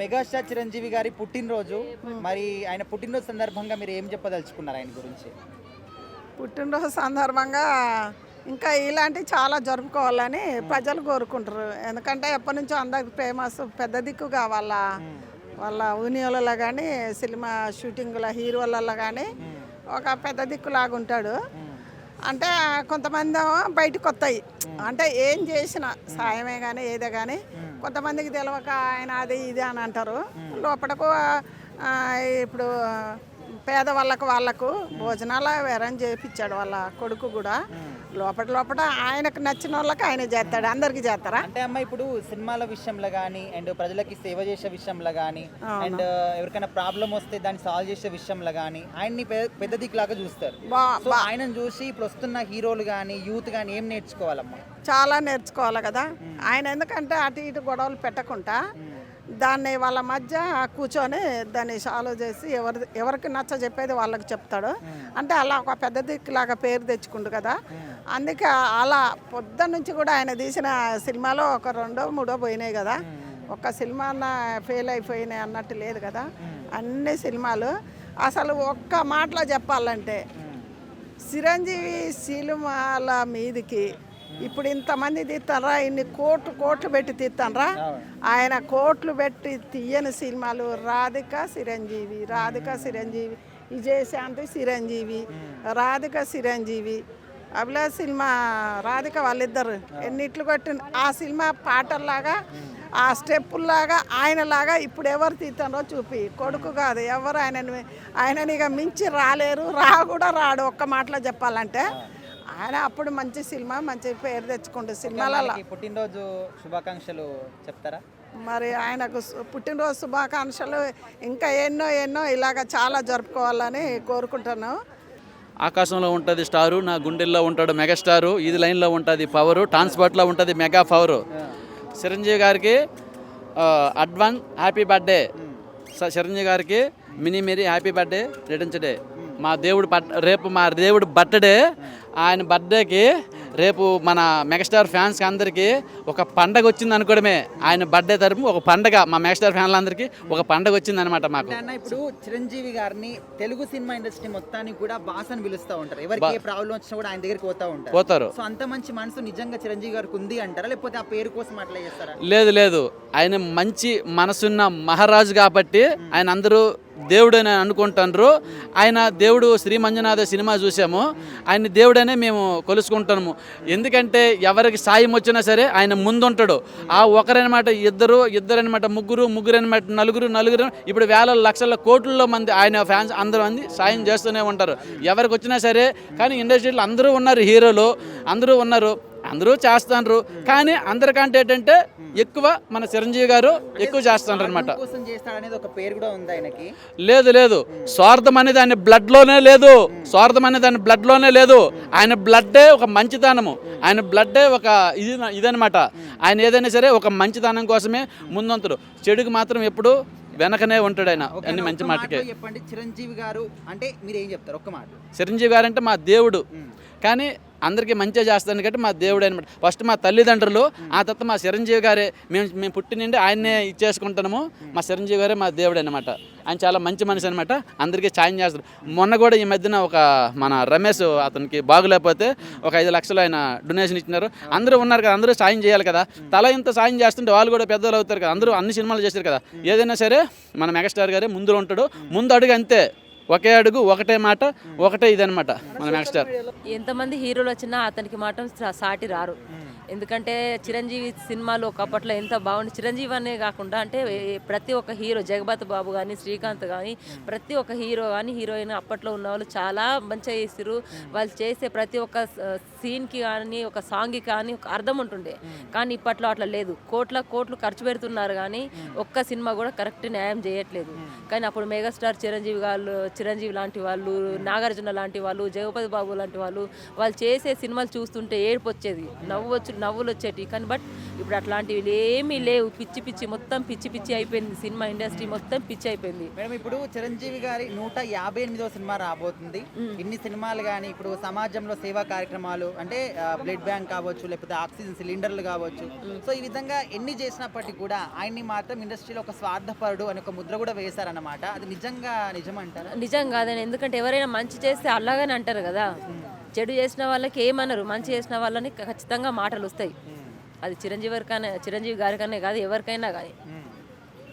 Megastar Chiranjeevi గారి పుట్టినరోజు, మరి ఆయన పుట్టినరోజు సందర్భంగా మీరు ఏం చెప్పదలుచుకున్నారు ఆయన గురించి? పుట్టినరోజు సందర్భంగా ఇంకా ఇలాంటివి చాలా జరుపుకోవాలని ప్రజలు కోరుకుంటారు. ఎందుకంటే ఎప్పటి నుంచో అందరికి ఫేమస్, పెద్ద దిక్కుగా వాళ్ళ వాళ్ళ ఊనియోలలో కానీ సినిమా షూటింగ్ల హీరోలలో కానీ ఒక పెద్ద దిక్కులాగా ఉంటాడు. అంటే కొంతమంది బయటకు వస్తాయి, అంటే ఏం చేసిన సాయమే కానీ ఏదే కానీ కొంతమందికి తెలియక ఆయన అది ఇది అని అంటారు. లోపలకు ఇప్పుడు పేద వాళ్ళకు భోజనాలు అరేంజ్ చేయించాడు వాళ్ళ కొడుకు కూడా. లోపల ఆయనకు నచ్చిన వాళ్ళకి ఆయన చేస్తాడు, అందరికి చేస్తారా? అంటే అమ్మ ఇప్పుడు సినిమాల విషయంలో కానీ అండ్ ప్రజలకి సేవ చేసే విషయంలో కానీ అండ్ ఎవరికైనా ప్రాబ్లం వస్తే దాన్ని సాల్వ్ చేసే విషయంలో కానీ ఆయన్ని పెద్ద దిక్కులాగా చూస్తారు. సో ఆయనను చూసి ఇప్పుడు వస్తున్న హీరోలు కానీ యూత్ కానీ ఏం నేర్చుకోవాలమ్మా? చాలా నేర్చుకోవాలి కదా. ఆయన ఎందుకంటే అటు ఇటు గొడవలు పెట్టకుండా దాన్ని వాళ్ళ మధ్య కూర్చొని దాన్ని సాల్వ్ చేసి ఎవరికి నచ్చ చెప్పేది వాళ్ళకి చెప్తాడు. అంటే అలా ఒక పెద్ద దిక్కులాగా పేరు తెచ్చుకుండు కదా. అందుకే అలా పొద్దున్న నుంచి కూడా ఆయన తీసిన సినిమాలో ఒక 2, 3 పోయినాయి కదా. ఒక్క సినిమా అన్న ఫెయిల్ అయిపోయినాయి అన్నట్టు లేదు కదా. అన్ని సినిమాలు అసలు ఒక్క మాటలో చెప్పాలంటే చిరంజీవి సినిమాల మీదికి ఇప్పుడు ఇంతమంది తీస్తారా, ఇన్ని కోట్లు పెట్టి తీస్తారా? ఆయన కోట్లు పెట్టి తీయని సినిమాలు రాధిక చిరంజీవి, విజయశాంతి చిరంజీవి, రాధిక చిరంజీవి, అభిలాష్ సినిమా రాధిక వాళ్ళిద్దరు ఎన్నిట్లు కొట్టిన ఆ సినిమా పాటల్లాగా ఆ స్టెప్పుల్లాగా ఆయనలాగా ఇప్పుడు ఎవరు తీస్తారో చూపి. కొడుకు కాదు ఎవరు ఆయనని ఇక మించి రాలేరు, కూడా రాడు. ఒక్క మాటలో చెప్పాలంటే ఆయన అప్పుడు మంచి సినిమా, మంచి పేరు తెచ్చుకుంటే సినిమాలలో. పుట్టినరోజు శుభాకాంక్షలు చెప్తారా? మరి ఆయనకు పుట్టినరోజు శుభాకాంక్షలు ఇంకా ఎన్నో ఇలాగ చాలా జరుపుకోవాలని కోరుకుంటున్నాను. ఆకాశంలో ఉంటుంది స్టారు, నా గుండెల్లో ఉంటాడు మెగాస్టారు, ఇది లైన్లో ఉంటుంది పవరు, ట్రాన్స్పోర్ట్లో ఉంటుంది మెగా పవరు. చిరంజీవి గారికి అడ్వాన్స్ హ్యాపీ బర్త్డే. చిరంజీవి గారికి many happy birthday returns day. రేపు మా దేవుడు బర్త్డే. ఆయన బర్త్డేకి రేపు మన మెగాస్టార్ ఫ్యాన్స్కి అందరికీ ఒక పండగ వచ్చింది అనుకోవడమే. ఆయన బర్త్డే తరపు ఒక పండగ, మా మెగాస్టార్ ఫ్యాన్లందరికీ ఒక పండగ వచ్చింది అనమాట మాకు. ఇప్పుడు చిరంజీవి గారిని తెలుగు సినిమా ఇండస్ట్రీ మొత్తానికి కూడా బాస్ అని పిలుస్తూ ఉంటారు. ఎవరికి ఏ ప్రాబ్లం వచ్చినా కూడా ఆయన దగ్గరికి పోతారు. సో అంత మంచి మనసు నిజంగా చిరంజీవి గారికి ఉంది అంటారా, లేకపోతే ఆ పేరు కోసం అట్లా చేస్తారా? లేదు, ఆయన మంచి మనసున్న మహారాజు కాబట్టి ఆయన అందరూ దేవుడు అని అనుకుంటారు. ఆయన దేవుడు శ్రీ మంజునాథ సినిమా చూసాము, ఆయన దేవుడనే మేము కొలుసుకుంటాము. ఎందుకంటే ఎవరికి సాయం వచ్చినా సరే ఆయన ముందుంటాడు. ఆ ఒకరనమాట ఇద్దరు అనమాట ముగ్గురు అనమాట నలుగురు ఇప్పుడు వేల లక్షల కోట్లలో మంది ఆయన ఫ్యాన్స్ అందరూ మంది సాయం చేస్తూనే ఉంటారు ఎవరికి వచ్చినా సరే. కానీ ఇండస్ట్రీలో అందరూ ఉన్నారు, హీరోలు అందరూ ఉన్నారు, అందరూ చేస్తున్నారు. కానీ అందరికంటే ఏంటంటే ఎక్కువ మన చిరంజీవి గారు ఎక్కువ చేస్తున్నారు అనమాట. లేదు, స్వార్థం అనేది ఆయన బ్లడ్లోనే లేదు. ఆయన బ్లడ్డే ఒక మంచితనము, ఆయన బ్లడ్డే ఒక ఇదనమాట. ఆయన ఏదైనా సరే ఒక మంచితనం కోసమే ముందంతుడు, చెడుకు మాత్రం ఎప్పుడు వెనకనే ఉంటాడు ఆయన. అన్ని మంచి మాటకే. చిరంజీవి గారు అంటే మీరు ఏం చెప్తారు? ఒక్క మాట. చిరంజీవి గారు అంటే మా దేవుడు, కానీ అందరికీ మంచిగా చేస్తాను కాబట్టి మా దేవుడు అనమాట. ఫస్ట్ మా తల్లిదండ్రులు, ఆ తర్వాత మా చిరంజీవి గారే. మేము పుట్టి నుండి ఆయన్నే ఇచ్చేసుకుంటున్నాము. మా చిరంజీవి గారే మా దేవుడు అనమాట. ఆయన చాలా మంచి మనిషి అనమాట, అందరికీ సాయం చేస్తారు. మొన్న కూడా ఈ మధ్యన ఒక మన రమేష్ అతనికి బాగులేకపోతే ఒక 5 లక్షలు ఆయన డొనేషన్ ఇచ్చినారు. అందరూ ఉన్నారు కదా, అందరూ సాయం చేయాలి కదా. తల ఇంత సాయం చేస్తుంటే వాళ్ళు కూడా పెద్దలు అవుతారు కదా. అందరూ అన్ని సినిమాలు చేశారు కదా. ఏదైనా సరే మన మెగాస్టార్ గారే ముందు ఉంటాడు, ముందు అడుగు అంతే. ఒకే అడుగు, ఒకటే మాట, ఒకటే ఇదనమాట మన మెగాస్టార్. ఎంతమంది హీరోలు వచ్చినా అతనికి మాత్రం సాటి రారు. ఎందుకంటే చిరంజీవి సినిమాలు ఒకప్పట్లో ఎంత బాగుంది. చిరంజీవి అనే కాకుండా అంటే ప్రతి ఒక్క హీరో, జగపతి బాబు కానీ, శ్రీకాంత్ కానీ, ప్రతి ఒక్క హీరో కానీ హీరోయిన్ అప్పట్లో ఉన్న వాళ్ళు చాలా మంచిగా చేస్తారు. వాళ్ళు చేసే ప్రతి ఒక్క సీన్కి కానీ, ఒక సాంగ్కి కానీ ఒక అర్థం ఉంటుండే. కానీ ఇప్పట్లో అట్లా లేదు. కోట్లు ఖర్చు పెడుతున్నారు కానీ ఒక్క సినిమా కూడా కరెక్ట్ న్యాయం చేయట్లేదు. కానీ అప్పుడు మెగాస్టార్ చిరంజీవి లాంటి వాళ్ళు, నాగార్జున లాంటి వాళ్ళు, జగపతి బాబు లాంటి వాళ్ళు చేసే సినిమాలు చూస్తుంటే ఏడుపు వచ్చేది, నవ్వులు వచ్చేటివి. కానీ బట్ ఇప్పుడు అట్లాంటివి ఏమీ లేవు. పిచ్చి మొత్తం పిచ్చి అయిపోయింది. సినిమా ఇండస్ట్రీ మొత్తం పిచ్చి అయిపోయింది. మేడం ఇప్పుడు చిరంజీవి గారి 158వ సినిమా రాబోతుంది. ఇన్ని సినిమాలు కానీ ఇప్పుడు సమాజంలో సేవా కార్యక్రమాలు అంటే బ్లడ్ బ్యాంక్ కావచ్చు, లేకపోతే ఆక్సిజన్ సిలిండర్లు కావచ్చు, సో ఈ విధంగా ఎన్ని చేసినప్పటికీ కూడా ఆయన్ని మాత్రం ఇండస్ట్రీలో ఒక స్వార్థపరుడు అని ఒక ముద్ర కూడా వేశారన్నమాట. అది నిజమంటారా? నిజం కాదని. ఎందుకంటే ఎవరైనా మంచి చేస్తే అలాగని అంటారు కదా. చెడు చేసిన వాళ్ళకి ఏమన్నారు, మంచి చేసిన వాళ్ళని ఖచ్చితంగా మాటలు వస్తాయి. అది చిరంజీవి గారికనే కాదు, ఎవరికైనా కానీ.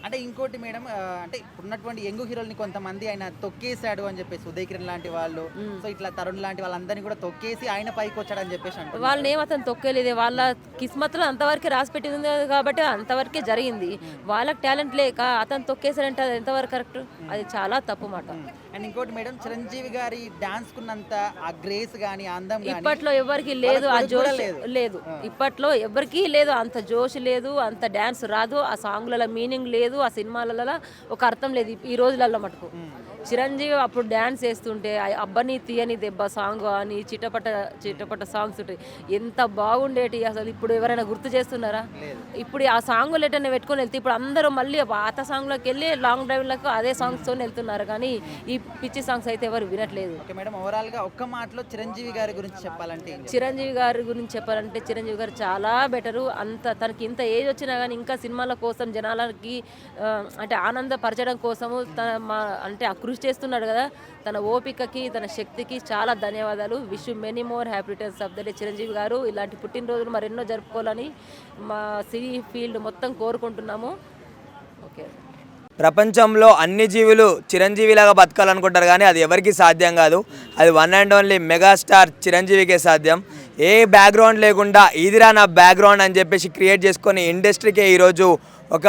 అంటే ఇంకోటి మేడం, అంటే ఉన్నటువంటి యంగ్ హీరోల్ని కొంతమంది ఆయన తొక్కేశాడు అని చెప్పేసి, ఉదయ్ కిరణ్ లాంటి వాళ్ళు, సో ఇట్లా తరుణ్ లాంటి వాళ్ళందరినీ కూడా తొక్కేసి ఆయన పైకి వచ్చాడని చెప్పేసి అంటారు. వాళ్ళని ఏమతను తొక్కేలేదే, వాళ్ళ కిస్మత్లో అంతవరకే రాసి పెట్టింది కాబట్టి అంతవరకే జరిగింది. వాళ్ళకి టాలెంట్ లేక అతను తొక్కేశాడంటే అది ఎంతవరకు కరెక్ట్? అది చాలా తప్పు మాట. అండ్ ఇంకోటి మేడం, చిరంజీవి గారి డాన్స్ కున్నంత ఆ గ్రేస్ గానీ అందం ఇప్పట్లో ఎవరికి లేదు, ఆ జోష్ లేదు. ఇప్పట్లో ఎవరికి లేదు, అంత జోష్ లేదు, అంత డాన్స్ రాదు, ఆ సాంగ్లలో మీనింగ్ లేదు, ఆ సినిమాలలో ఒక అర్థం లేదు ఈ రోజులలో మటుకు. చిరంజీవి అప్పుడు డ్యాన్స్ వేస్తుంటే అబ్బని తీయని దెబ్బ సాంగ్ అని చిట్టపట్ట సాంగ్స్ ఉంటాయి, ఎంత బాగుండేటి. అసలు ఇప్పుడు ఎవరైనా గుర్తు చేస్తున్నారా? ఇప్పుడు ఆ సాంగ్ లెటర్ని పెట్టుకొని వెళ్తే ఇప్పుడు అందరూ మళ్ళీ పాత సాంగ్లోకి వెళ్ళి లాంగ్ డ్రైవ్లకు అదే సాంగ్స్తో వెళ్తున్నారు, కానీ ఈ పిచ్చి సాంగ్స్ అయితే ఎవరు వినట్లేదు. ఓకే మేడం, ఓవరాల్గా ఒక్క మాటలో చిరంజీవి గారి గురించి చెప్పాలంటే చిరంజీవి గారు చాలా బెటరు. తనకి ఇంత ఏజ్ వచ్చినా కానీ ఇంకా సినిమాల కోసం జనాలకి అంటే ఆనందపరచడం కోసము అంటే కృషి చేస్తున్నాడు కదా. తన ఓపికకి తన శక్తికి చాలా ధన్యవాదాలు. Wish many more happy returns of the day Chiranjeevi గారు. ఇలాంటి పుట్టినరోజులు మరెన్నో జరుపుకోవాలని మా సినీ ఫీల్డ్ మొత్తం కోరుకుంటున్నాము. ఓకే. ప్రపంచంలో అన్ని జీవులు చిరంజీవిలాగా బతకాలనుకుంటారు, కానీ అది ఎవరికి సాధ్యం కాదు. అది వన్ అండ్ ఓన్లీ మెగాస్టార్ చిరంజీవికే సాధ్యం. ఏ బ్యాక్గ్రౌండ్ లేకుండా ఇదిరా నా బ్యాక్గ్రౌండ్ అని చెప్పేసి క్రియేట్ చేసుకొని ఇండస్ట్రీకే ఈరోజు ఒక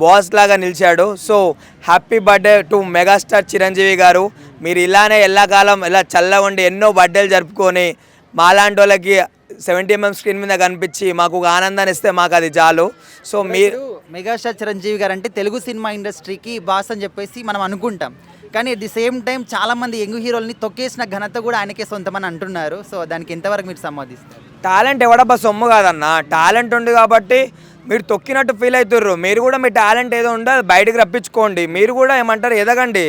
బాస్ లాగా నిలిచాడు. So happy birthday to megastar Chiranjeevi గారు. మీరు ఇలానే ఎల్లకాలం ఇలా చల్లగా ఉండి ఎన్నో బర్త్డేలు జరుపుకొని మాలాంటి వాళ్ళకి 70mm స్క్రీన్ మీద కనిపించి మాకు ఒక ఆనందాన్ని ఇస్తే మాకు అది చాలు. సో మీరు మెగాస్టార్ చిరంజీవి గారు అంటే తెలుగు సినిమా ఇండస్ట్రీకి బాస్ అని చెప్పేసి మనం అనుకుంటాం, కానీ అట్ ది సేమ్ టైం చాలా మంది యంగ్ హీరోల్ని తొక్కేసిన ఘనత కూడా ఆయనకే సొంతమని అంటున్నారు. సో దానికి ఎంతవరకు మీరు సంవాదిస్తారు? టాలెంట్ ఎవడబ్బా సొమ్ము కాదన్న, టాలెంట్ ఉంది కాబట్టి మీరు తొక్కినట్టు ఫీల్ అవుతుర్రు. మీరు కూడా మీ టాలెంట్ ఏదో ఉందో అది బయటకు రప్పించుకోండి. మీరు కూడా ఏమంటారు ఎదగండి.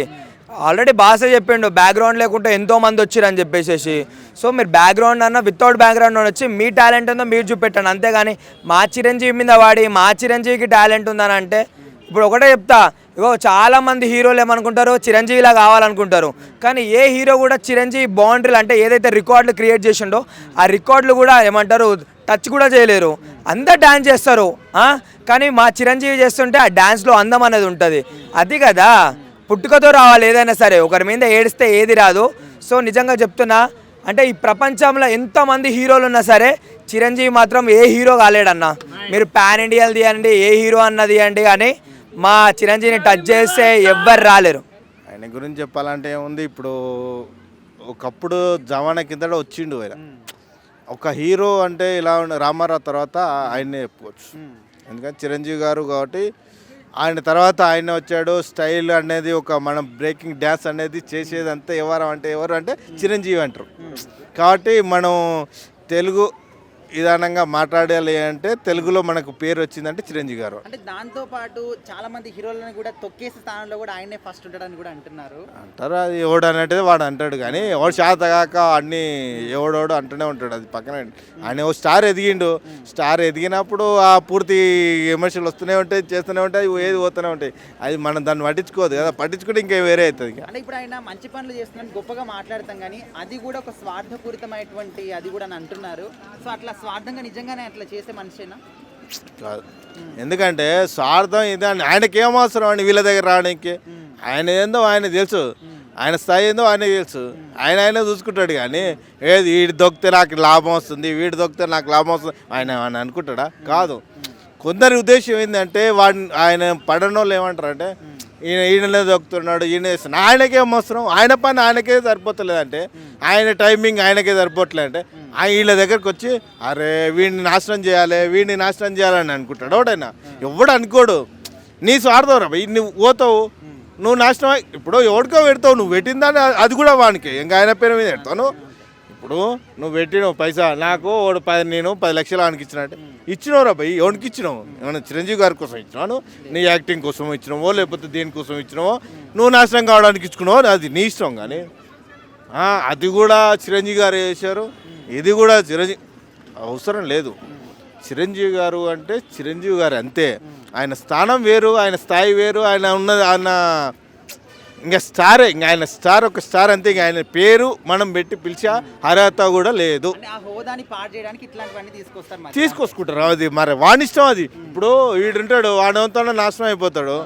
ఆల్రెడీ బాసే చెప్పిండు బ్యాక్గ్రౌండ్ లేకుంటే ఎంతోమంది వచ్చిరని చెప్పేసి. సో మీరు బ్యాక్గ్రౌండ్ అన్న వితౌట్ బ్యాక్గ్రౌండ్ వచ్చి మీ టాలెంట్ ఉందో మీరు చూపెట్టండి, అంతేగాని మా చిరంజీవి మీద వాడి మా చిరంజీవికి టాలెంట్ ఉందని అంటే. ఇప్పుడు ఒకటే చెప్తా, ఇగో చాలామంది హీరోలు ఏమనుకుంటారు చిరంజీవిలా కావాలనుకుంటారు, కానీ ఏ హీరో కూడా చిరంజీవి బౌండరీలు అంటే ఏదైతే రికార్డులు క్రియేట్ చేసిండో ఆ రికార్డులు కూడా ఏమంటారు టచ్ కూడా చేయలేరు. అందరు డ్యాన్స్ చేస్తారు, కానీ మా చిరంజీవి చేస్తుంటే ఆ డ్యాన్స్లో అందం అనేది ఉంటుంది. అది కదా పుట్టుకతో రావాలి ఏదైనా సరే, ఒకరి మీద ఏడిస్తే ఏది రాదు. సో నిజంగా చెప్తున్నా, అంటే ఈ ప్రపంచంలో ఎంతమంది హీరోలు ఉన్నా సరే చిరంజీవి మాత్రం ఏ హీరో కాలేడన్న. మీరు పాన్ ఇండియాలు తీయండి, ఏ హీరో అన్నది తీయండి, కానీ మా చిరంజీవిని టచ్ చేస్తే ఎవ్వరు రాలేరు. ఆయన గురించి చెప్పాలంటే ఏముంది, ఇప్పుడు ఒకప్పుడు జమానా కింద వచ్చిండు ఆయన ఒక హీరో అంటే ఇలా రామారావు తర్వాత ఆయన్నే చెప్పుకోవచ్చు. ఎందుకంటే చిరంజీవి గారు కాబట్టి ఆయన తర్వాత ఆయన వచ్చాడు. స్టైల్ అనేది ఒక మనం బ్రేకింగ్ డ్యాన్స్ అనేది చేసేదంతా ఎవరు అంటే చిరంజీవి అంటారు. కాబట్టి మనం తెలుగు విధానంగా మాట్లాడాలి అంటే తెలుగులో మనకు పేరు వచ్చిందంటే చిరంజీవి గారు. అంటే దాంతో పాటు చాలా మంది హీరోలను కూడా తొక్కేసే స్థానంలో కూడా ఆయనే ఫస్ట్ ఉంటాడని కూడా అంటున్నారు. అది ఎవడు అన్నట్టు వాడు అంటాడు, కానీ ఎవడు శాతగాక అన్ని ఎవడోడు అంటూనే ఉంటాడు. అది పక్కన ఆయన ఓ స్టార్ ఎదిగిండు. స్టార్ ఎదిగినప్పుడు ఆ పూర్తి విమర్శలు వస్తూనే ఉంటాయి, చేస్తూనే ఉంటాయి, ఏది పోతూనే ఉంటాయి. అది మనం దాన్ని పట్టించుకోదు కదా, పట్టించుకుంటే ఇంకా వేరే అవుతుంది. అంటే ఇప్పుడు ఆయన మంచి పనులు చేస్తున్నాను గొప్పగా మాట్లాడతాం, కానీ అది కూడా ఒక స్వార్థపూరితమైనటువంటి అది కూడా అని అంటున్నారు. సో అట్లా స్వార్థంగా నిజంగానే అట్లా చేసే మనిషేనా? కాదు, ఎందుకంటే స్వార్థం ఇదని ఆయనకేం అవసరం అండి వీళ్ళ దగ్గర రావడానికి. ఆయన ఏందో ఆయన తెలుసు, ఆయన స్థాయి ఏందో ఆయనకి తెలుసు. ఆయన చూసుకుంటాడు, కానీ ఏది వీడి దొక్కితే నాకు లాభం వస్తుంది, వీడి దొక్కితే నాకు లాభం వస్తుంది ఆయన అనుకుంటాడా? కాదు. కొందరి ఉద్దేశం ఏంటంటే ఆయన పడనోళ్ళు ఏమంటారంటే ఈయననే దొక్కుతున్నాడు, ఈయన ఆయనకేం అవసరం, ఆయన పని ఆయనకే సరిపోతలేదంటే, ఆయన టైమింగ్ ఆయనకే సరిపోవట్లేదంటే వీళ్ళ దగ్గరకు వచ్చి అరే వీడిని నాశనం చేయాలని అనుకుంటాడు. ఎవడైనా ఎవడు అనుకోడు. నీ స్వార్థం రా, నువ్వు పోతావు, నువ్వు నాశనం. ఇప్పుడు ఎవడికో పెడతావు, నువ్వు పెట్టిందని అది కూడా వానికి ఇంకా ఆయన పేరు మీద పెడతావు. ఇప్పుడు నువ్వు పెట్టినావు పైసా నాకు నేను 10 లక్షలు ఆయనకి ఇచ్చినట్టే ఇచ్చినావురా భయ్, ఎవరికి ఇచ్చినావు? ఏమన్నా చిరంజీవి గారి కోసం ఇచ్చినావు, నీ యాక్టింగ్ కోసం ఇచ్చినావో లేకపోతే దేనికోసం ఇచ్చినావో, నువ్వు నాశనం కావడానికి ఇచ్చుకున్నావు, అది నీ ఇష్టం. కానీ అది కూడా చిరంజీవి గారు చేశారు, ఇది కూడా చిరంజీవి అవసరం లేదు. చిరంజీవి గారు అంటే చిరంజీవి గారు అంతే. ఆయన స్థానం వేరు, ఆయన స్థాయి వేరు, ఆయన ఉన్నది ఆయన ఇంకా స్టారే, ఇంకా ఆయన స్టార్ ఒక స్టార్ అంతే. ఇంకా ఆయన పేరు మనం పెట్టి పిలిచే అర్హత కూడా లేదు. అంటే ఆ హోదాని పాడు చేయడానికి ఇట్లాంటివన్నీ తీసుకొస్తారు. తీసుకొచ్చుకుంటారు, అది మరి వాడి ఇష్టం. అది ఇప్పుడు వీడుంటాడు, వాడంతా నాశనం అయిపోతాడు.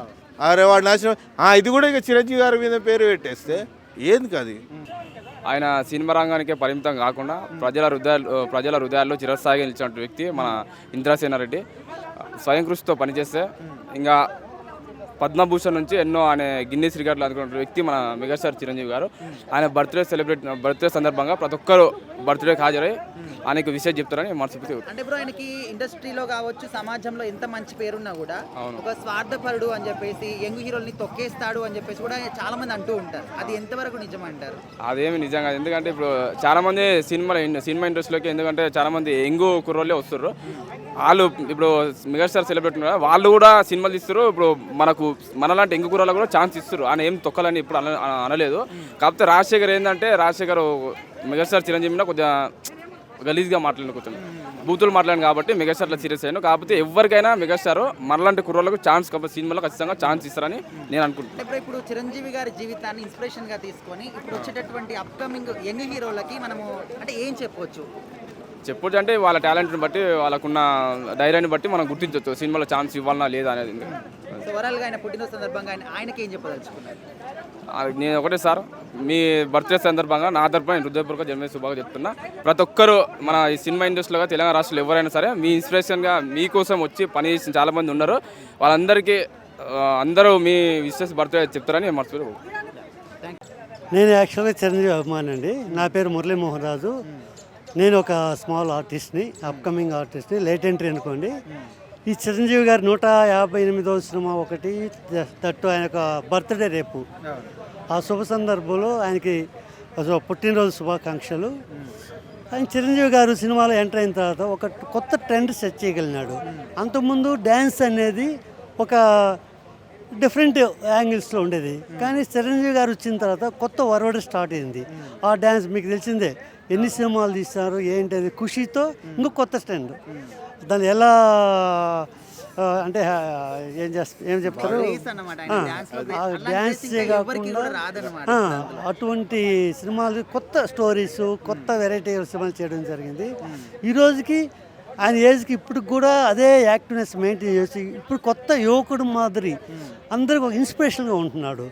అరే వాడు నాశనం, ఇది కూడా ఇక చిరంజీవి గారి మీద పేరు పెట్టేస్తే ఏంది అది? ఆయన సినిమా రంగానికే పరిమితం కాకుండా ప్రజల హృదయాల్లో చిరస్థాయిగా నిలిచిన వ్యక్తి మన ఇంద్రసేన రెడ్డి. స్వయం కృషితో పనిచేస్తే ఇంకా పద్మభూషణ్ నుంచి ఎన్నో ఆయన గిన్నీస్ రికార్డులు అందుకున్న వ్యక్తి మన మెగాస్టార్ చిరంజీవి గారు. ఆయన బర్త్డే సందర్భంగా ప్రతి ఒక్కరు బర్త్డేకి హాజరై ఆయనకు విషయం చెప్తారని మనసు. అంటే ఇప్పుడు ఆయనకి ఇండస్ట్రీలో కావచ్చు, సమాజంలో ఎంత మంచి పేరున్నా కూడా ఒక స్వార్థపరుడు అని చెప్పేసి, యంగ్ హీరోల్ని తొక్కేస్తాడు అని చెప్పేసి కూడా చాలా మంది అంటూ ఉంటారు. అది ఎంతవరకు నిజం అంటారు? అదేమి నిజంగా, ఎందుకంటే ఇప్పుడు చాలా మంది సినిమా ఇండస్ట్రీలోకి, ఎందుకంటే చాలా మంది యంగ్ కుర్రోళ్ళే వస్తారు. వాళ్ళు ఇప్పుడు మెగాస్టార్ సెలబ్రిటీ వాళ్ళు కూడా సినిమాలు తీస్తారు. ఇప్పుడు మనలాంటి యంగ్ కుర్రోళ్ళకు కూడా ఛాన్స్ ఇస్తారు. ఆయన ఏం తొక్కాలని ఇప్పుడు అనలేదు. కాకపోతే రాజశేఖర్ ఏంటంటే, రాజశేఖర్ మెగాస్టార్ చిరంజీవిని కొద్దిగా గలీజ్గా మాట్లాడిన, కొంచెం బూతులు మాట్లాడాను కాబట్టి మెగాస్టార్లో సీరియస్ అయ్యాను. కాకపోతే ఎవరికైనా మెగాస్టార్ మనలాంటి కుర్రోళ్ళకు ఛాన్స్ సినిమాలో ఖచ్చితంగా ఛాన్స్ ఇస్తారని నేను అనుకుంటున్నాను. ఇప్పుడు చిరంజీవి గారి జీవితాన్ని ఇన్స్పిరేషన్ గా తీసుకొని ఇప్పుడు వచ్చేటటువంటి అప్కమింగ్ యంగ్ హీరోలకి మనము అంటే ఏం చెప్పొచ్చు? అంటే వాళ్ళ టాలెంట్ని బట్టి, వాళ్ళకున్న ధైర్యాన్ని బట్టి మనం గుర్తించవచ్చు సినిమాలో ఛాన్స్ ఇవ్వాలన్నా లేదా అనేది. ఓవరాల్గా ఆయన పుట్టినరోజు సందర్భంగా ఆయనకి ఏం చెప్పదలుచుకున్నారు? నేను ఒకటే సార్, మీ బర్త్డే సందర్భంగా నా తరపున హృదయపూర్వక జన్మదిన శుభాకాంక్షలు చెప్తున్నా. ప్రతి ఒక్కరు మన ఈ సినిమా ఇండస్ట్రీలో తెలంగాణ రాష్ట్రంలో ఎవరైనా సరే మీ ఇన్స్పిరేషన్గా మీకోసం వచ్చి పని చేసిన చాలామంది ఉన్నారు. వాళ్ళందరికీ అందరూ మీ విషెస్ బర్త్డే చెప్తారని మనసు. నేను యాక్చువల్గా చిరంజీవి అభిమాని అండి. నా పేరు మురళీమోహన్ రాజు. నేను ఒక స్మాల్ ఆర్టిస్ట్ని, అప్కమింగ్ ఆర్టిస్ట్ని, లేట్ ఎంట్రీ అనుకోండి. ఈ చిరంజీవి గారి 158వ సినిమా ఒకటి తట్టు ఆయన ఒక బర్త్డే రేపు. ఆ శుభ సందర్భంలో ఆయనకి పుట్టినరోజు శుభాకాంక్షలు. ఆయన చిరంజీవి గారు సినిమాలో ఎంటర్ అయిన తర్వాత ఒక కొత్త ట్రెండ్ సెట్ చేయగలిగినాడు. అంతకుముందు డ్యాన్స్ అనేది ఒక డిఫరెంట్ యాంగిల్స్లో ఉండేది, కానీ చిరంజీవి గారు వచ్చిన తర్వాత కొత్త వరవడి స్టార్ట్ అయింది. ఆ డ్యాన్స్ మీకు తెలిసిందే, ఎన్ని సినిమాలు తీస్తారు ఏంటది, ఖుషీతో ఇంకో కొత్త స్టాండ్. దాన్ని ఎలా అంటే ఏం చెప్తారు, డ్యాన్స్ కాకుండా అటువంటి సినిమాలు, కొత్త స్టోరీస్, కొత్త వెరైటీ సినిమాలు చేయడం జరిగింది. ఈ రోజుకి ఆయన ఏజ్కి ఇప్పుడు కూడా అదే యాక్టివ్నెస్ మెయింటైన్ చేసి ఇప్పుడు కొత్త యువకుడు మాదిరి అందరికి ఒక ఇన్స్పిరేషన్గా ఉంటున్నాడు.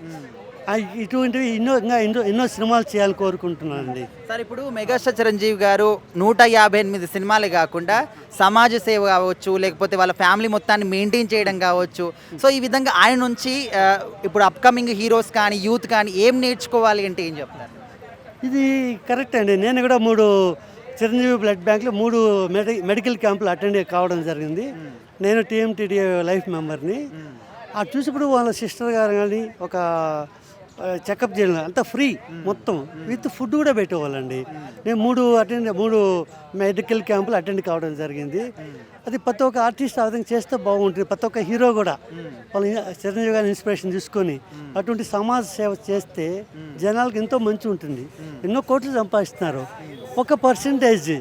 ఇటువంటివి ఎన్నో సినిమాలు చేయాలని కోరుకుంటున్నానండి. సార్, ఇప్పుడు మెగాస్టార్ చిరంజీవి గారు 158 సినిమాలే కాకుండా సమాజ సేవ కావచ్చు, లేకపోతే వాళ్ళ ఫ్యామిలీ మొత్తాన్ని మెయింటైన్ చేయడం కావచ్చు, సో ఈ విధంగా ఆయన నుంచి ఇప్పుడు అప్కమింగ్ హీరోస్ కానీ యూత్ కానీ ఏం నేర్చుకోవాలి అంటే ఏం చెప్తారు? ఇది కరెక్ట్ అండి. నేను కూడా 3 చిరంజీవి బ్లడ్ బ్యాంక్లో 3 మెడికల్ క్యాంపులు అటెండ్ కావడం జరిగింది. నేను టీఎంటీడీ లైఫ్ మెంబర్ని. అది చూసినప్పుడు వాళ్ళ సిస్టర్ గారు కానీ ఒక చెకప్ చేయడం అంతా ఫ్రీ, మొత్తం విత్ ఫుడ్ కూడా పెట్టేవాళ్ళండి. నేను 3 మెడికల్ క్యాంపులు అటెండ్ కావడం జరిగింది. అది ప్రతి ఒక్క ఆర్టిస్ట్ ఆ విధంగా చేస్తే బాగుంటుంది. ప్రతి ఒక్క హీరో కూడా వాళ్ళ చిరంజీవి గారి ఇన్స్పిరేషన్ తీసుకొని అటువంటి సమాజ సేవ చేస్తే జనాలకు ఎంతో మంచి ఉంటుంది. ఎన్నో కోట్లు సంపాదిస్తున్నారు. ఒక పర్సెంటేజ్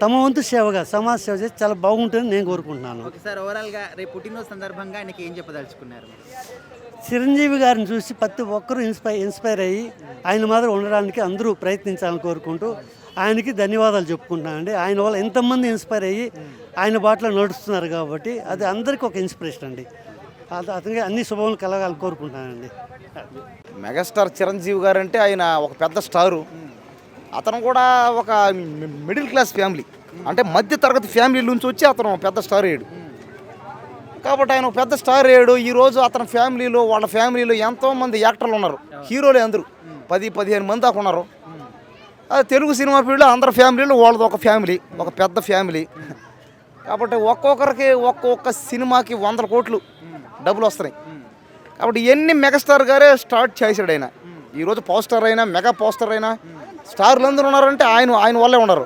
తమ వంతు సేవగా సమాజ సేవ చేసి చాలా బాగుంటుందని నేను కోరుకుంటున్నాను. సార్, ఓవరాల్గా రేపు పుట్టినరోజు సందర్భంగా ఆయనకి ఏం చెప్పదలుచుకున్నారు? చిరంజీవి గారిని చూసి ప్రతి ఒక్కరూ ఇన్స్పైర్ అయ్యి ఆయన మాత్రం ఉండడానికి అందరూ ప్రయత్నించాలని కోరుకుంటూ ఆయనకి ధన్యవాదాలు చెప్పుకుంటున్నానండి. ఆయన వల్ల ఎంతమంది ఇన్స్పైర్ అయ్యి ఆయన బాటలో నడుస్తున్నారు కాబట్టి అది అందరికీ ఒక ఇన్స్పిరేషన్ అండి. అతనికి అన్ని శుభములు కలగాలని కోరుకుంటున్నానండి. మెగాస్టార్ చిరంజీవి గారు అంటే ఆయన ఒక పెద్ద స్టారు. అతను కూడా ఒక మిడిల్ క్లాస్ ఫ్యామిలీ, అంటే మధ్య తరగతి ఫ్యామిలీ నుంచి వచ్చి అతను పెద్ద స్టార్ అయ్యాడు. కాబట్టి ఆయన ఒక పెద్ద స్టార్ అయ్యాడు. ఈరోజు అతని ఫ్యామిలీలో, వాళ్ళ ఫ్యామిలీలో ఎంతోమంది యాక్టర్లు ఉన్నారు, హీరోలే అందరూ 10-15 మంది దాకా ఉన్నారు. అది తెలుగు సినిమా ఫీల్డ్లో అందరి ఫ్యామిలీలో వాళ్ళది ఒక ఫ్యామిలీ, ఒక పెద్ద ఫ్యామిలీ. కాబట్టి ఒక్కొక్కరికి ఒక్కొక్క సినిమాకి 100 కోట్లు డబ్బులు వస్తున్నాయి. కాబట్టి ఇవన్నీ మెగాస్టార్ గారే స్టార్ట్ చేశాడు. ఆయన ఈరోజు పవర్ స్టార్ అయినా, మెగా పవర్ స్టార్ అయినా, స్టార్లు అందరూ ఉన్నారంటే ఆయన వల్లే ఉన్నారు.